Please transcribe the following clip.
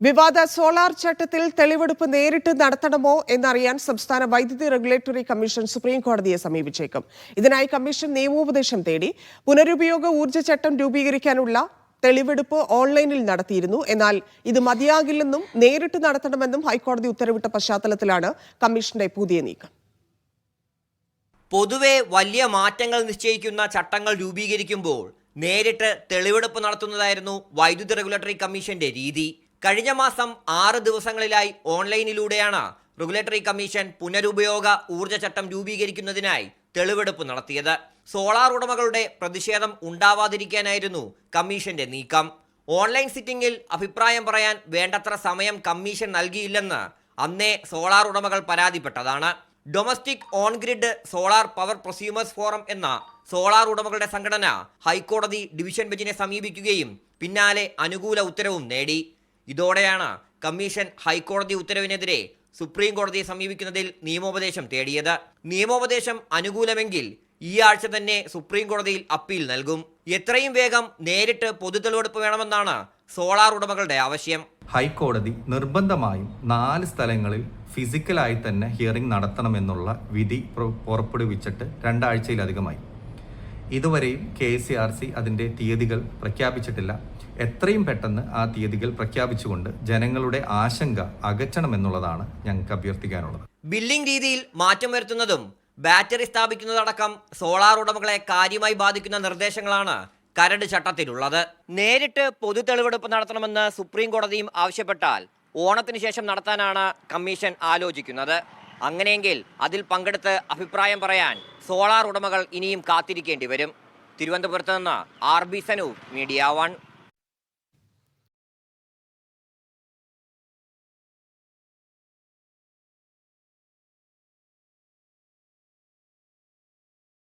വിവാദ സോളാർ ചട്ടത്തിൽ തെളിവെടുപ്പ് നേരിട്ട് നടത്തണമോ എന്നറിയാൻ സംസ്ഥാന വൈദ്യുതി റെഗുലേറ്ററി കമ്മീഷൻ സുപ്രീം കോടതിയെ സമീപിച്ചേക്കും. ഇതിനായി കമ്മീഷൻ നിയമോപദേശം തേടി. പുനരുപയോഗ ഊർജ്ജ ചട്ടം രൂപീകരിക്കാനുള്ള തെളിവെടുപ്പ് ഓൺലൈനിൽ നടത്തിയിരുന്നു. എന്നാൽ ഇത് മതിയാകില്ലെന്നും നേരിട്ട് നടത്തണമെന്നും ഹൈക്കോടതി ഉത്തരവിട്ട പശ്ചാത്തലത്തിലാണ് കമ്മീഷന്റെ പുതിയ നീക്കം. പൊതുവെ വലിയ മാറ്റങ്ങൾ നിശ്ചയിക്കുന്ന ചട്ടങ്ങൾ രൂപീകരിക്കുമ്പോൾ നേരിട്ട് തെളിവെടുപ്പ് നടത്തുന്നതായിരുന്നു വൈദ്യുതി റെഗുലേറ്ററി കമ്മീഷന്റെ രീതി. കഴിഞ്ഞ മാസം 6 ദിവസങ്ങളിലായി ഓൺലൈനിലൂടെയാണ് റെഗുലേറ്ററി കമ്മീഷൻ പുനരുപയോഗ ഊർജ്ജ ചട്ടം രൂപീകരിക്കുന്നതിനായി തെളിവെടുപ്പ് നടത്തിയത്. സോളാർ ഉടമകളുടെ പ്രതിഷേധം ഉണ്ടാവാതിരിക്കാനായിരുന്നു കമ്മീഷന്റെ നീക്കം. ഓൺലൈൻ സിറ്റിംഗിൽ അഭിപ്രായം പറയാൻ വേണ്ടത്ര സമയം കമ്മീഷൻ നൽകിയില്ലെന്ന് അന്നേ സോളാർ ഉടമകൾ പരാതിപ്പെട്ടതാണ്. Domestic on grid solar power prosumers forum എന്ന സോളാർ ഉടമകളുടെ സംഘടന ഹൈക്കോടതി ഡിവിഷൻ ബെഞ്ചിനെ സമീപിക്കുകയും പിന്നാലെ അനുകൂല ഉത്തരവും നേടി. ഇതോടെയാണ് കമ്മീഷൻ ഹൈക്കോടതി ഉത്തരവിനെതിരെ സുപ്രീം കോടതിയെ സമീപിക്കുന്നതിൽ നിയമോപദേശം തേടിയത്. നിയമോപദേശം അനുകൂലമെങ്കിൽ ഈ ആഴ്ച തന്നെ സുപ്രീം കോടതിയിൽ അപ്പീൽ നൽകും. എത്രയും വേഗം നേരിട്ട് പൊതുതെളിവെടുപ്പ് വേണമെന്നാണ് സോളാർ ഉടമകളുടെ ആവശ്യം. ഹൈക്കോടതി നിർബന്ധമായും 4 സ്ഥലങ്ങളിൽ ഫിസിക്കലായി തന്നെ ഹിയറിംഗ് നടത്തണമെന്നുള്ള വിധി പുറപ്പെടുവിച്ചിട്ട് 2 ആഴ്ചയിലധികമായി. ഇതുവരെയും KCRC അതിൻ്റെ തീയതികൾ പ്രഖ്യാപിച്ചിട്ടില്ല. എത്രയും പെട്ടെന്ന് ആ തീയതികൾ പ്രഖ്യാപിച്ചുകൊണ്ട് ജനങ്ങളുടെ ആശങ്ക അകറ്റണമെന്നുള്ളതാണ് ഞങ്ങൾക്ക് അഭ്യർത്ഥിക്കാനുള്ളത്. ബില്ലിംഗ് രീതിയിൽ മാറ്റം വരുത്തുന്നതും ബാറ്ററി സ്ഥാപിക്കുന്നതടക്കം സോളാർ ഉടമകളെ കാര്യമായി ബാധിക്കുന്ന നിർദ്ദേശങ്ങളാണ് കരട് ചട്ടത്തിലുള്ളത്. നേരിട്ട് പൊതു തെളിവെടുപ്പ് നടത്തണമെന്ന് സുപ്രീം കോടതിയും ആവശ്യപ്പെട്ടാൽ ഓണത്തിന് ശേഷം നടത്താനാണ് കമ്മീഷൻ ആലോചിക്കുന്നത്. അങ്ങനെയെങ്കിൽ അതിൽ പങ്കെടുത്ത് അഭിപ്രായം പറയാൻ സോളാർ ഉടമകൾ ഇനിയും കാത്തിരിക്കേണ്ടി വരും. തിരുവനന്തപുരത്ത് നിന്ന് RB സനു, മീഡിയ 1.